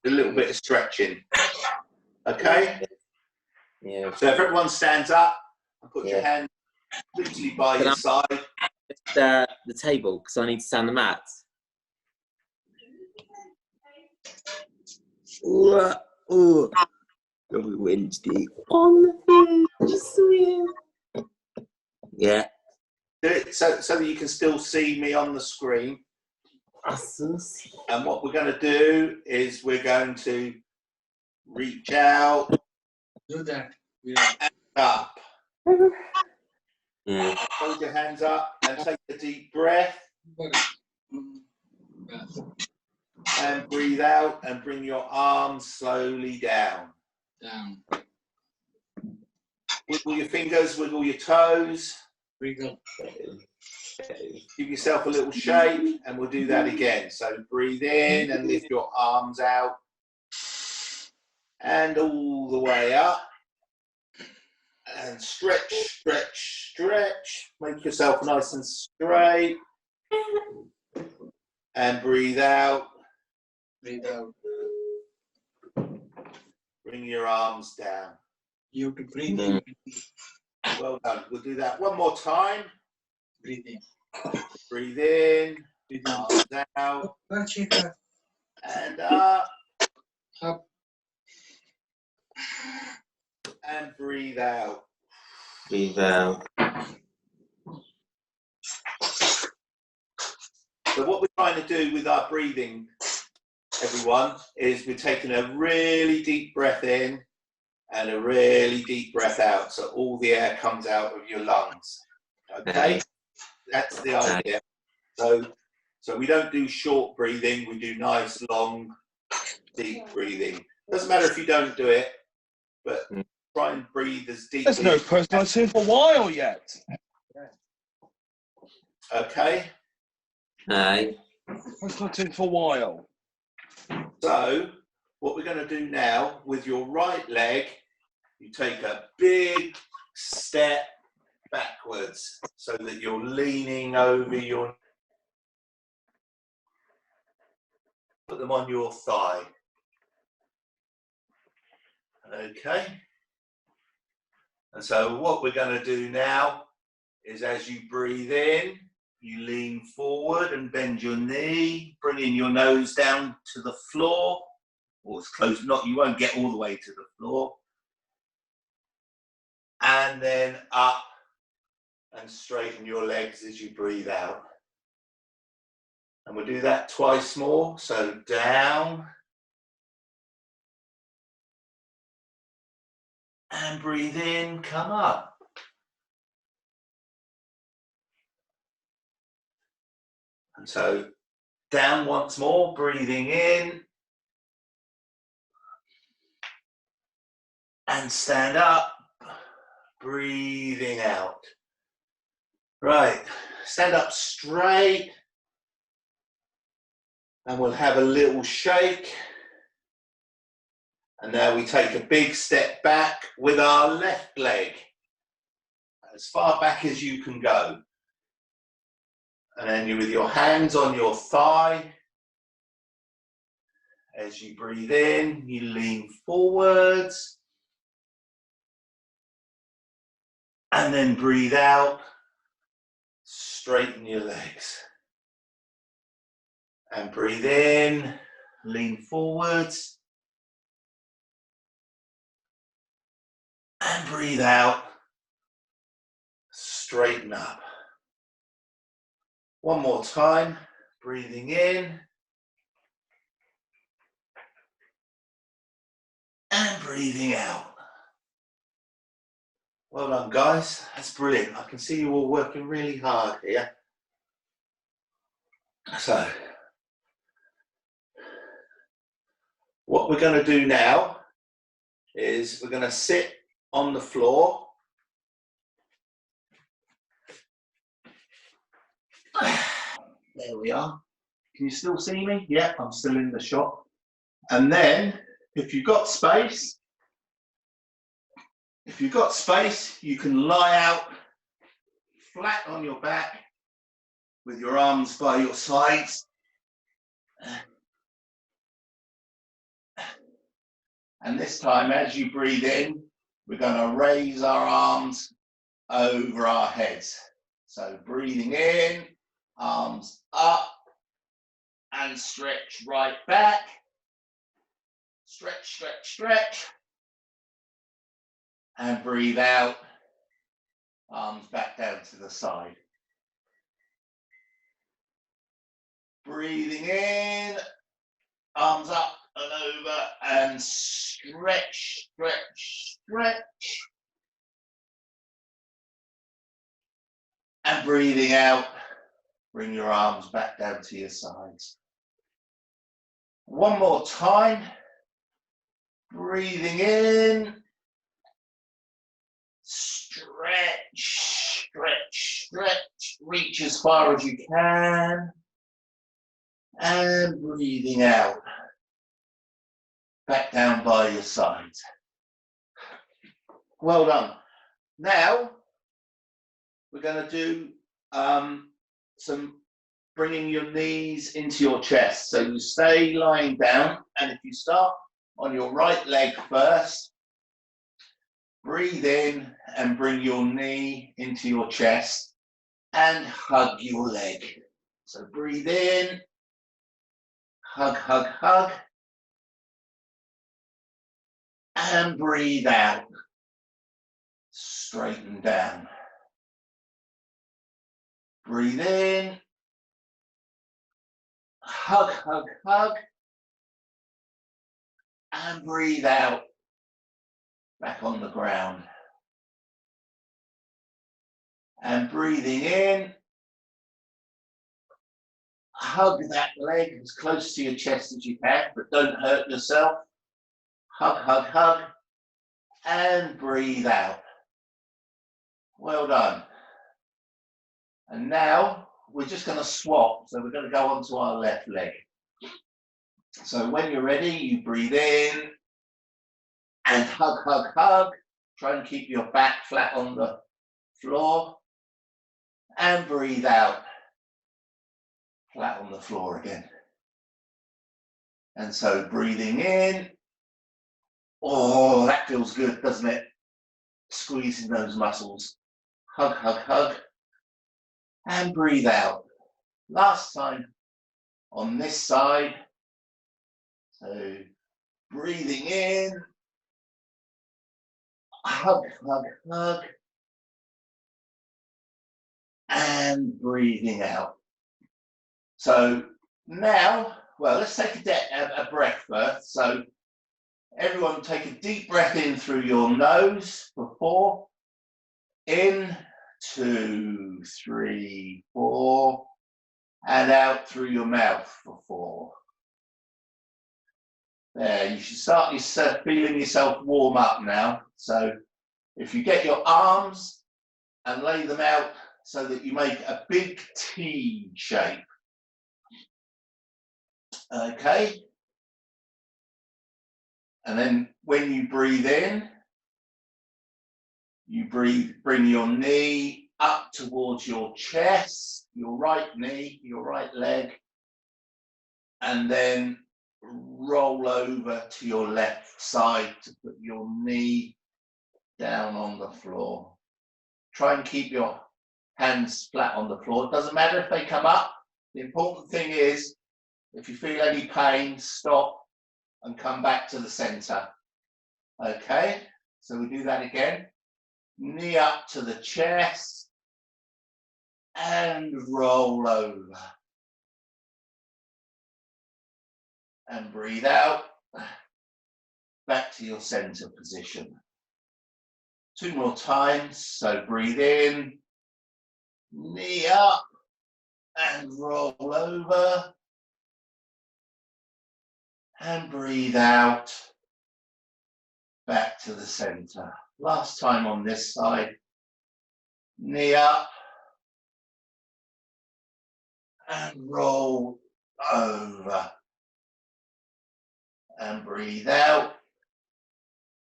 a little bit of stretching. Okay? Yeah. So if everyone stands up and put your hand loosely by your side. The table, because I need to stand the mats. Ooh. Wednesday on the beach. Yeah. Do it so that you can still see me on the screen. And what we're going to do is we're going to reach out. Do that. And up. Yeah. Hold your hands up and take a deep breath. And breathe out and bring your arms slowly down. Down. Wiggle your fingers, wiggle your toes. Wiggle. Give yourself a little shake and we'll do that again. So breathe in and lift your arms out. And all the way up. And stretch, stretch, stretch. Make yourself nice and straight. And breathe out. Breathe out. Bring your arms down. You have to breathe in. Well done. We'll do that one more time. Breathe in. Breathe in. Breathe Arms out. out. And up. Up. And breathe out. Breathe out. So what we're trying to do with our breathing, everyone, is we're taking a really deep breath in and a really deep breath out. So all the air comes out of your lungs. Okay? That's the idea. So we don't do short breathing. We do nice, long, deep breathing. Doesn't matter if you don't do it, but try and breathe as deeply. There's no person I've seen for a while yet. Okay? Aye. Person I've seen for a while. So what we're going to do now, with your right leg, you take a big step backwards so that you're leaning over your... Put them on your thigh. Okay? And so what we're going to do now is as you breathe in, you lean forward and bend your knee, bringing your nose down to the floor, or as close, you won't get all the way to the floor. And then up and straighten your legs as you breathe out. And we'll do that twice more. So down. And breathe in, come up. And so down once more, breathing in. And stand up, breathing out. Right, stand up straight. And we'll have a little shake. And now we take a big step back with our left leg. As far back as you can go. And then you with your hands on your thigh. As you breathe in, you lean forwards. And then breathe out. Straighten your legs. And breathe in, lean forwards. And breathe out. Straighten up. One more time, breathing in. And breathing out. Well done, guys. That's brilliant. I can see you all working really hard here. So, what we're going to do now is we're going to sit on the floor. There we are. Can you still see me? Yeah, I'm still in the shot. And then, if you've got space, you can lie out flat on your back with your arms by your sides. And this time, as you breathe in, we're going to raise our arms over our heads. So breathing in, arms up, and stretch right back. Stretch, stretch, stretch. And breathe out, arms back down to the side. Breathing in, arms up and over, and stretch, stretch, stretch. And breathing out, bring your arms back down to your sides. One more time. Breathing in, stretch, stretch, stretch. Reach as far as you can. And breathing out, back down by your sides. Well done. Now, we're going to do some bringing your knees into your chest. So you stay lying down, and if you start on your right leg first, breathe in and bring your knee into your chest and hug your leg. So breathe in, hug, hug, hug, and breathe out, straighten down. Breathe in, hug, hug, hug, and breathe out, back on the ground. And breathing in, hug that leg as close to your chest as you can, but don't hurt yourself. Hug, hug, hug, and breathe out. Well done. And now we're just going to swap. So we're going to go onto our left leg. So when you're ready, you breathe in and hug, hug, hug. Try and keep your back flat on the floor. And breathe out, flat on the floor again. And so breathing in. Oh, that feels good, doesn't it? Squeezing those muscles. Hug, hug, hug. And breathe out. Last time on this side. So breathing in. Hug, hug, hug. And breathing out. So now, well, let's take a breath first. So everyone take a deep breath in through your nose for 4. In, 2, 3, 4. And out through your mouth for 4. There, you should start yourself feeling yourself warm up now. So if you get your arms and lay them out so that you make a big T shape. Okay. And then when you breathe in, you bring your knee up towards your chest, your right knee, your right leg, and then roll over to your left side to put your knee down on the floor. Try and keep your hands flat on the floor. It doesn't matter if they come up. The important thing is, if you feel any pain, stop and come back to the center. Okay, so we do that again. Knee up to the chest and roll over. And breathe out, back to your center position. 2 more times, so breathe in, knee up and roll over. And breathe out, back to the center. Last time on this side, knee up and roll over. And breathe out,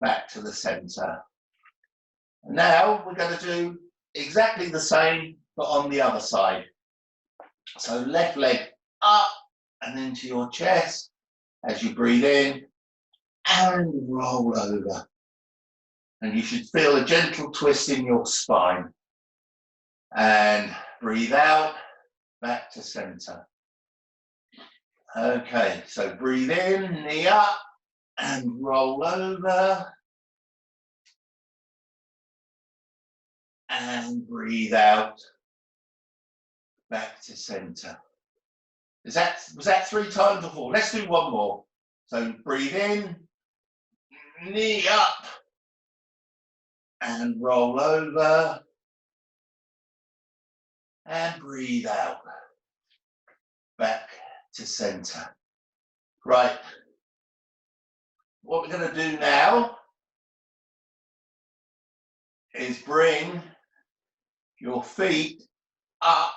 back to the center. Now we're going to do exactly the same, but on the other side. So left leg up and into your chest as you breathe in, and roll over. And you should feel a gentle twist in your spine. And breathe out, back to center. Okay, so breathe in, knee up, and roll over. And breathe out, back to center. Was that 3 times or 4? Let's do one more. So breathe in, knee up, and roll over. And breathe out, back to center. Right. What we're going to do now is bring your feet up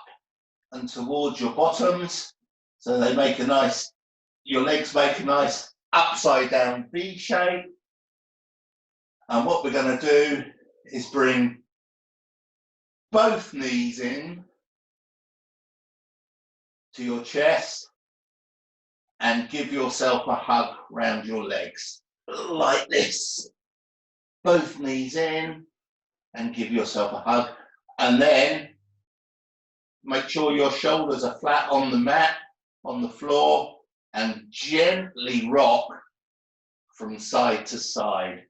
and towards your bottoms, so they make a nice, your legs make a nice upside down V shape. And what we're going to do is bring both knees in to your chest and give yourself a hug round your legs, like this. Both knees in and give yourself a hug. And then make sure your shoulders are flat on the mat, on the floor, and gently rock from side to side.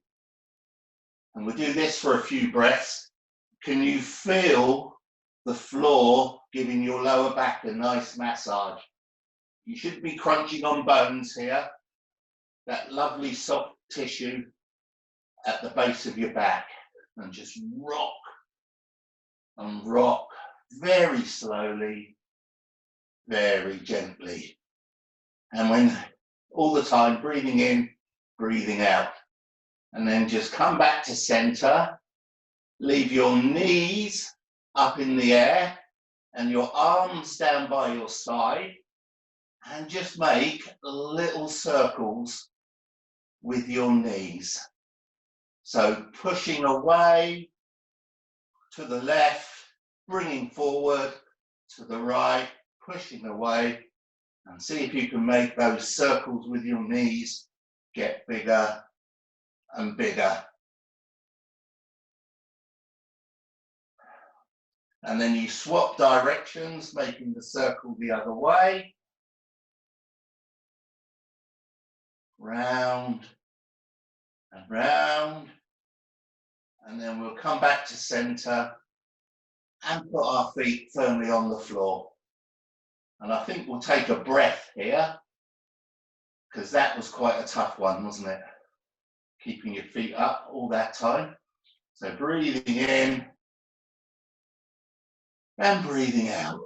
And we'll do this for a few breaths. Can you feel the floor giving your lower back a nice massage? You shouldn't be crunching on bones here. That lovely soft tissue at the base of your back. And just rock and rock very slowly, very gently. And when all the time, breathing in, breathing out. And then just come back to center. Leave your knees up in the air and your arms down by your side. And just make little circles with your knees. So pushing away to the left, bringing forward to the right, pushing away, and see if you can make those circles with your knees get bigger and bigger. And then you swap directions, making the circle the other way. Round and round. And then we'll come back to center and put our feet firmly on the floor. And I think we'll take a breath here, because that was quite a tough one, wasn't it? Keeping your feet up all that time. So breathing in and breathing out.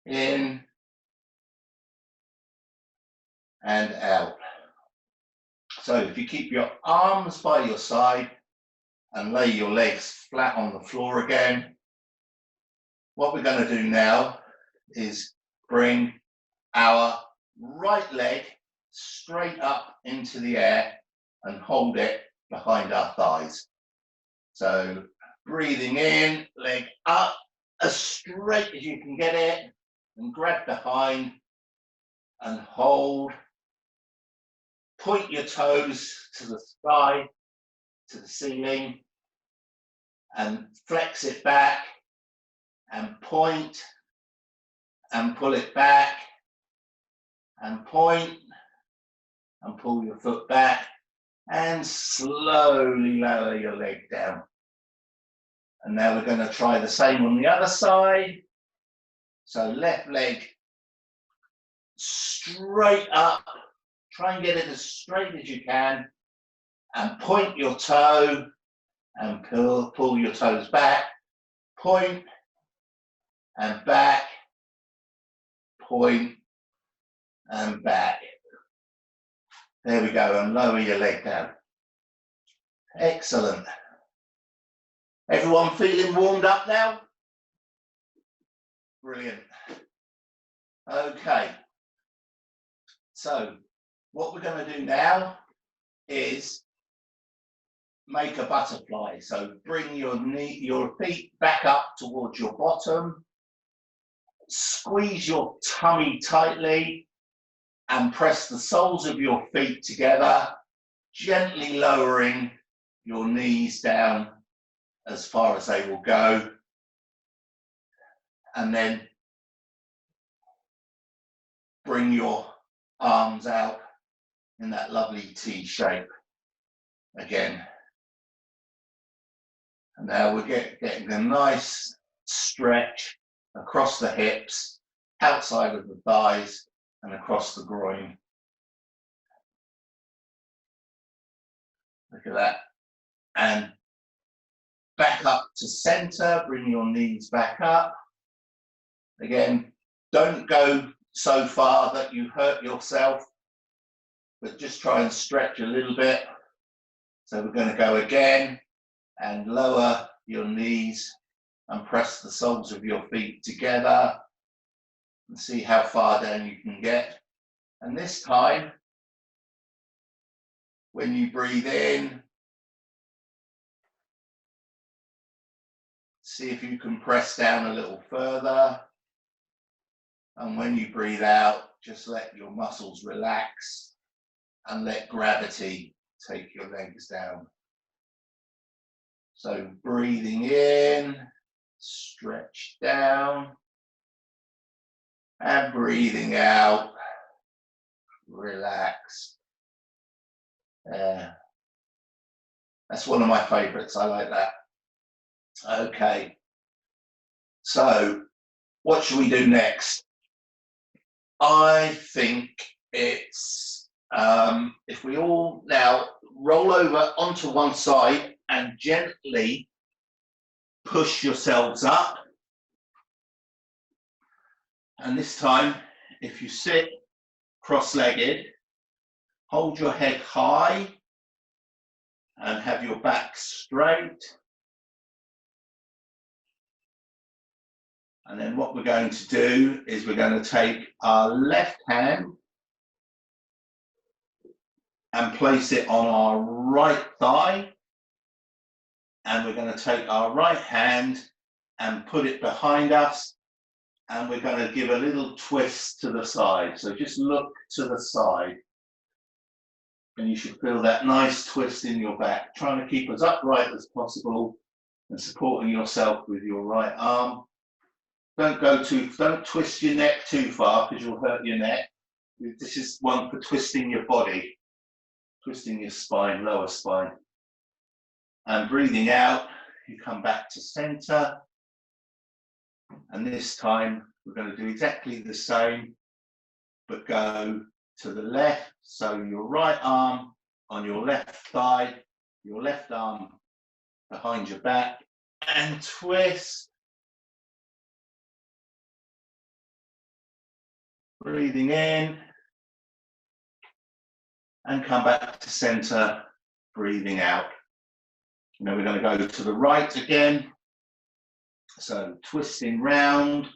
In and out. So if you keep your arms by your side and lay your legs flat on the floor again, what we're going to do now is bring our right leg straight up into the air and hold it behind our thighs. So breathing in, leg up as straight as you can get it, and grab behind and hold. Point your toes to the sky, to the ceiling, and flex it back, and point, and pull it back, and point, and pull your foot back, and slowly lower your leg down. And now we're going to try the same on the other side. So left leg straight up. Try and get it as straight as you can, and point your toe and pull your toes back, point and back, point and back. There we go, and lower your leg down. Excellent. Everyone feeling warmed up now? Brilliant. Okay. So what we're going to do now is make a butterfly. So bring your feet back up towards your bottom. Squeeze your tummy tightly and press the soles of your feet together, gently lowering your knees down as far as they will go. And then bring your arms out in that lovely T shape again. And now we're getting a nice stretch across the hips, outside of the thighs, and across the groin. Look at that. And back up to center, bring your knees back up. Again, don't go so far that you hurt yourself, but just try and stretch a little bit. So we're going to go again and lower your knees and press the soles of your feet together and see how far down you can get. And this time, when you breathe in, see if you can press down a little further. And when you breathe out, just let your muscles relax and let gravity take your legs down. So breathing in, stretch down, and breathing out, relax. That's one of my favorites. I like that. Okay. So what should we do next? I think it's if we all now roll over onto one side and gently push yourselves up. And this time, if you sit cross-legged, hold your head high and have your back straight. And then what we're going to do is we're going to take our left hand and place it on our right thigh. And we're going to take our right hand and put it behind us. And we're going to give a little twist to the side. So just look to the side. And you should feel that nice twist in your back, trying to keep as upright as possible and supporting yourself with your right arm. Don't twist your neck too far because you'll hurt your neck. This is one for twisting your body, twisting your spine, lower spine. And breathing out, you come back to center. And this time we're going to do exactly the same, but go to the left. So your right arm on your left thigh, your left arm behind your back, and twist. Breathing in and come back to center, breathing out. Now we're going to go to the right again. So twisting round,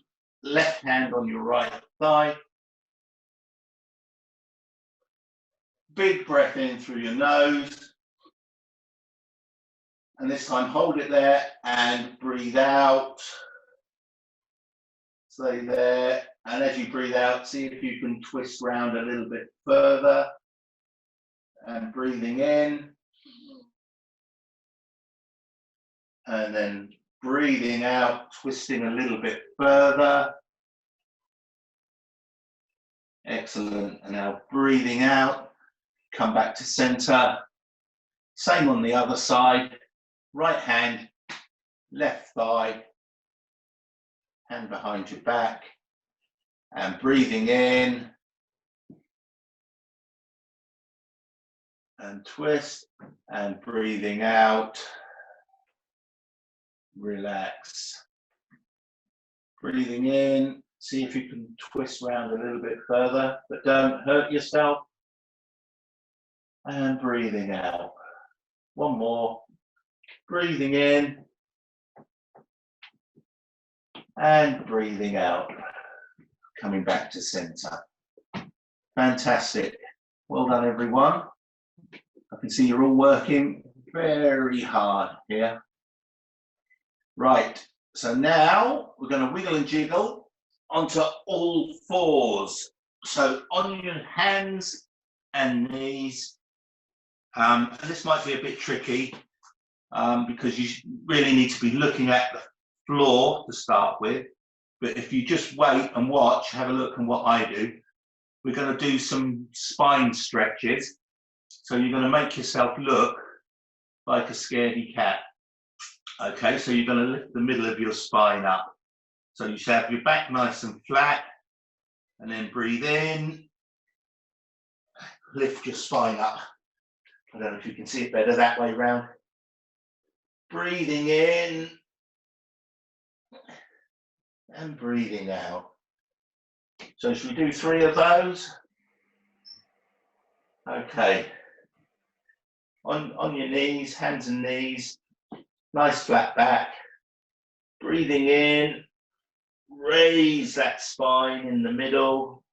left hand on your right thigh. Big breath in through your nose. And this time hold it there and breathe out. Stay there. And as you breathe out, see if you can twist round a little bit further. And breathing in. And then breathing out, twisting a little bit further. Excellent. And now breathing out, come back to center. Same on the other side. Right hand, left thigh, hand behind your back. And breathing in. And twist. And breathing out. Relax. Breathing in. See if you can twist around a little bit further, but don't hurt yourself. And breathing out. One more. Breathing in. And breathing out. Coming back to center. Fantastic. Well done, everyone. I can see you're all working very hard here. Right, so now we're going to wiggle and jiggle onto all fours. So on your hands and knees, and this might be a bit tricky because you really need to be looking at the floor to start with. But if you just wait and watch, have a look at what I do. We're going to do some spine stretches. So you're going to make yourself look like a scaredy cat. Okay, so you're going to lift the middle of your spine up. So you should have your back nice and flat, and then breathe in, lift your spine up. I don't know if you can see it better that way round. Breathing in and breathing out. So should we do 3 of those? Okay. On your knees, hands and knees, nice flat back. Breathing in, raise that spine in the middle,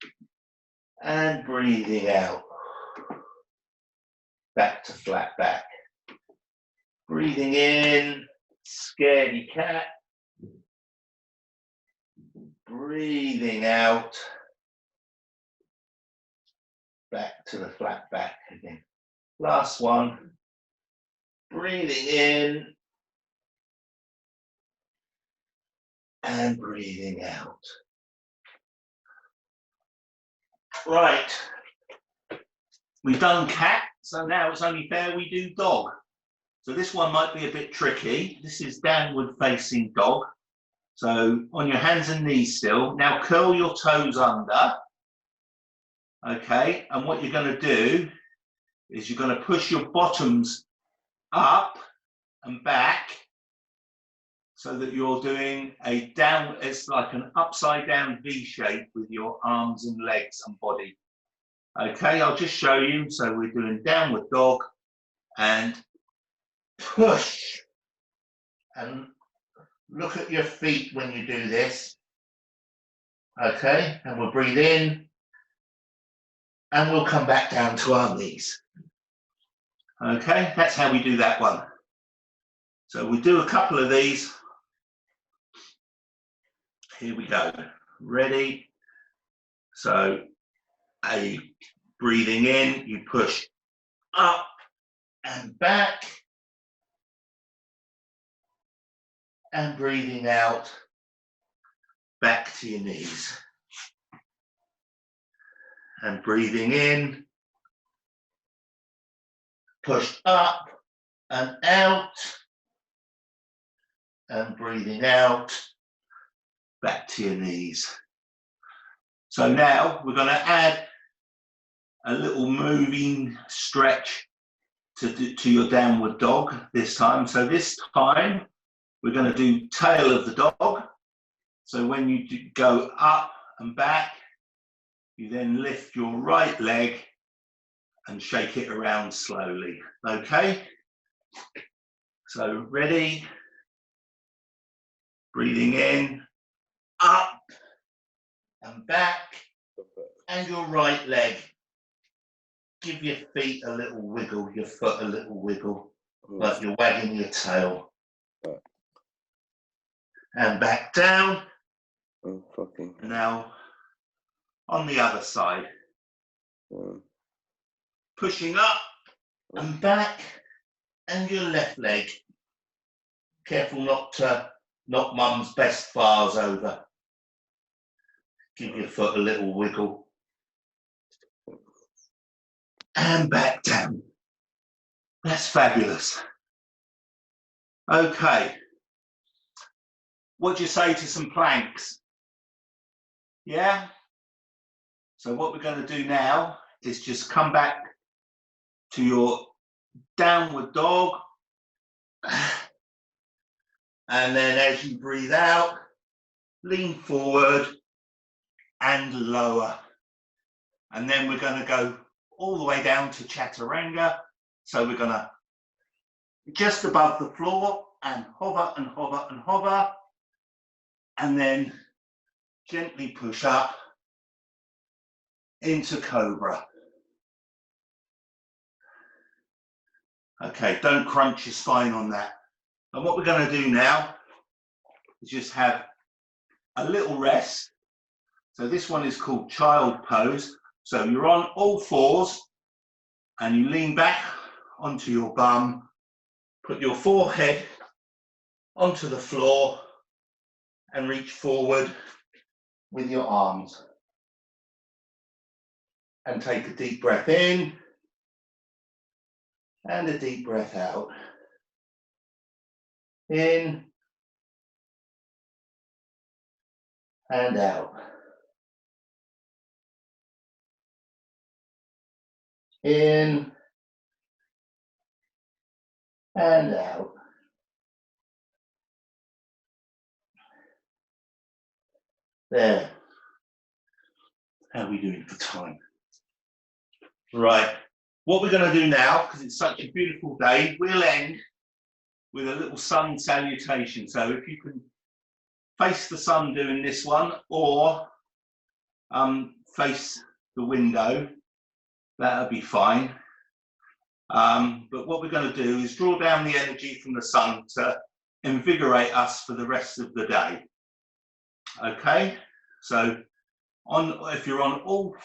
and breathing out. Back to flat back. Breathing in, scaredy cat. Breathing out, back to the flat back again. Last one. Breathing in and breathing out. Right. We've done cat, so now it's only fair we do dog. So this one might be a bit tricky. This is downward facing dog. So on your hands and knees still. Now curl your toes under. Okay, and what you're going to do is you're going to push your bottoms up and back so that you're doing a down, it's like an upside down V shape with your arms and legs and body. Okay, I'll just show you. So we're doing downward dog and push, and look at your feet when you do this. Okay, and we'll breathe in and we'll come back down to our knees. Okay, that's how we do that one. So we do a couple of these. Here we go. Ready? So breathing in, you push up and back. And breathing out, back to your knees. And breathing in, push up and out. And breathing out, back to your knees. So now we're going to add a little moving stretch to your downward dog this time. So this time we're going to do tail of the dog. So when you go up and back, you then lift your right leg and shake it around slowly. Okay? So ready? Breathing in, up and back, and your right leg. Give your feet a little wiggle, your foot a little wiggle, like you're wagging your tail. And back down. Oh, fucking. Now on the other side. Pushing up and back, and your left leg. Careful not to knock mum's best bars over. Give your foot a little wiggle. And back down. That's fabulous. Okay. What do you say to some planks? Yeah? So what we're going to do now is just come back to your downward dog. And then as you breathe out, lean forward and lower. And then we're going to go all the way down to chaturanga. So we're going to just above the floor and hover and hover and hover. And then gently push up into cobra. Okay, don't crunch your spine on that. And what we're going to do now is just have a little rest So this one is called child pose. So you're on all fours and you lean back onto your bum, put your forehead onto the floor and reach forward with your arms. And take a deep breath in and a deep breath out. In and out. In and out. There. How are we doing for time? Right. What we're going to do now, because it's such a beautiful day, we'll end with a little sun salutation. So if you can face the sun doing this one, or face the window, that'll be fine. But what we're going to do is draw down the energy from the sun to invigorate us for the rest of the day. Okay, so if you're on all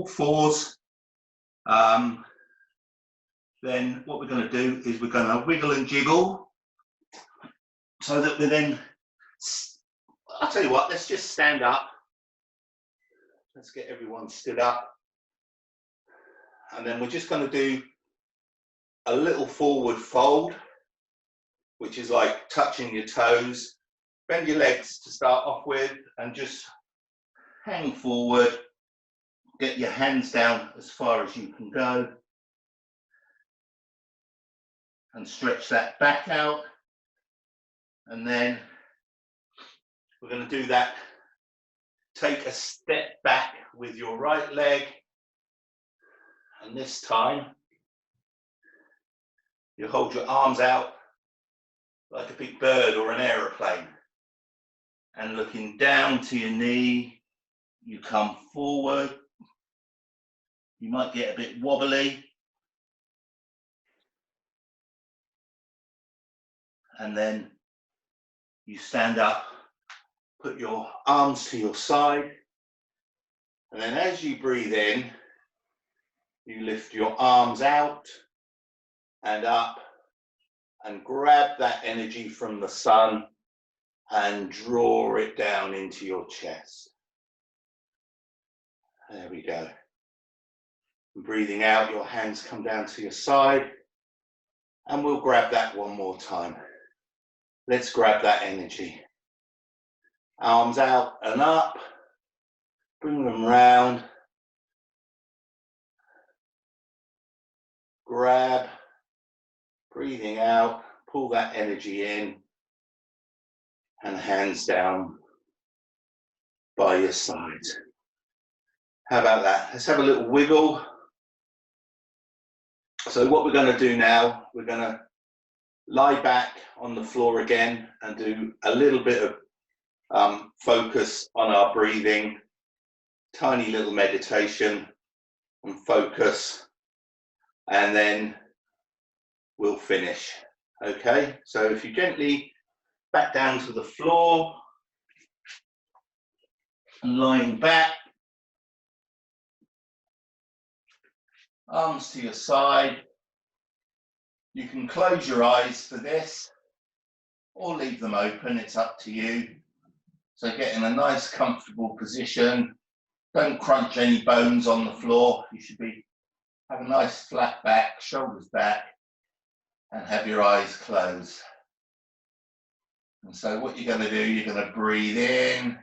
fours, then what we're going to do is we're going to wiggle and jiggle so that we then, I'll tell you what, let's just stand up. Let's get everyone stood up. And then we're just going to do a little forward fold, which is like touching your toes. Bend your legs to start off with and just hang forward. Get your hands down as far as you can go. And stretch that back out. And then we're going to do that. Take a step back with your right leg. And this time, you hold your arms out like a big bird or an aeroplane. And looking down to your knee, you come forward. You might get a bit wobbly. And then you stand up, put your arms to your side. And then as you breathe in, you lift your arms out and up and grab that energy from the sun and draw it down into your chest. There we go. And breathing out, your hands come down to your side, and we'll grab that one more time. Let's grab that energy. Arms out and up, bring them round. Grab, breathing out, pull that energy in, and hands down by your sides. How about that? Let's have a little wiggle. So what we're going to do now, we're going to lie back on the floor again and do a little bit of focus on our breathing, tiny little meditation and focus, and then we'll finish. Okay, so if you gently back down to the floor and lying back, arms to your side. You can close your eyes for this or leave them open, it's up to you. So get in a nice comfortable position. Don't crunch any bones on the floor. You should have a nice flat back, shoulders back, and have your eyes closed. And so what you're going to do, you're going to breathe in,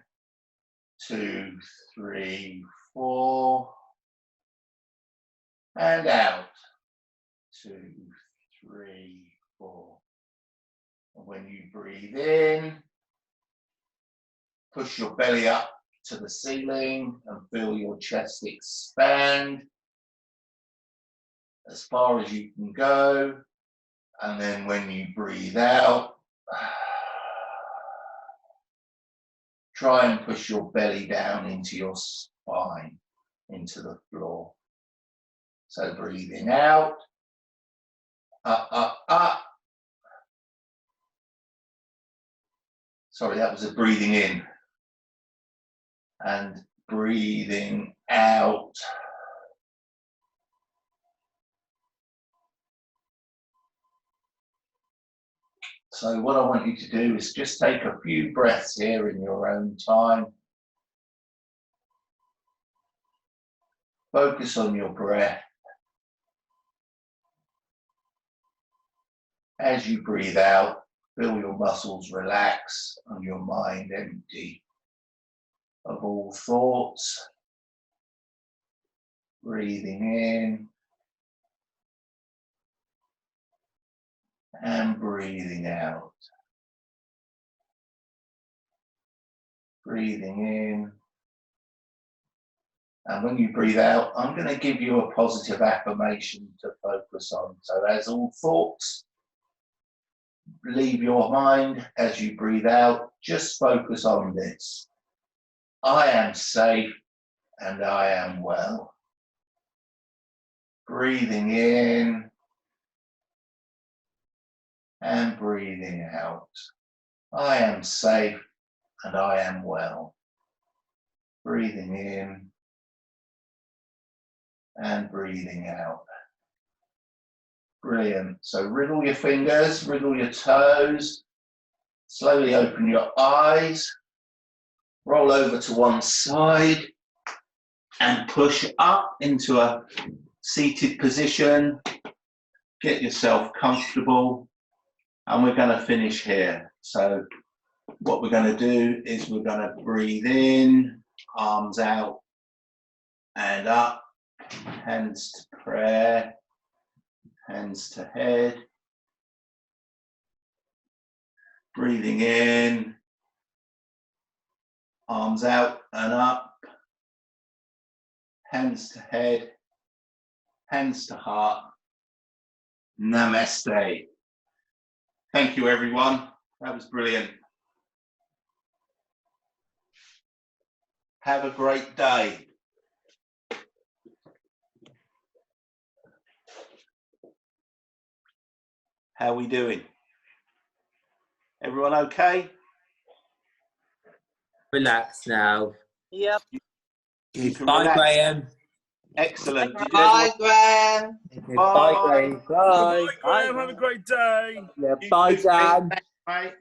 2, 3, 4, and out, 2, 3, 4. And when you breathe in, push your belly up to the ceiling and feel your chest expand as far as you can go. And then when you breathe out, try and push your belly down into your spine, into the floor. So breathing out, up, up, up. Sorry, that was a breathing in. And breathing out. So what I want you to do is just take a few breaths here in your own time. Focus on your breath. As you breathe out, feel your muscles relax and your mind empty of all thoughts. Breathing in and breathing out. Breathing in. And when you breathe out, I'm going to give you a positive affirmation to focus on. So as all thoughts leave your mind, as you breathe out, just focus on this. I am safe and I am well. Breathing in and breathing out. I am safe and I am well. Breathing in and breathing out. Brilliant. So wriggle your fingers, wriggle your toes, slowly open your eyes, roll over to one side and push up into a seated position. Get yourself comfortable and we're going to finish here. So what we're going to do is we're going to breathe in, arms out and up, hands to prayer, hands to head. Breathing in, arms out and up, hands to head, hands to heart. Namaste. Thank you, everyone. That was brilliant. Have a great day. How are we doing? Everyone okay? Relax now. Yep. You can Bye, relax. Graham. Excellent. Did Bye, Graham. Bye, Graham. Bye. Bye, Graham. Have a great day. Yeah, everyone- bye, Dan. Thanks, mate.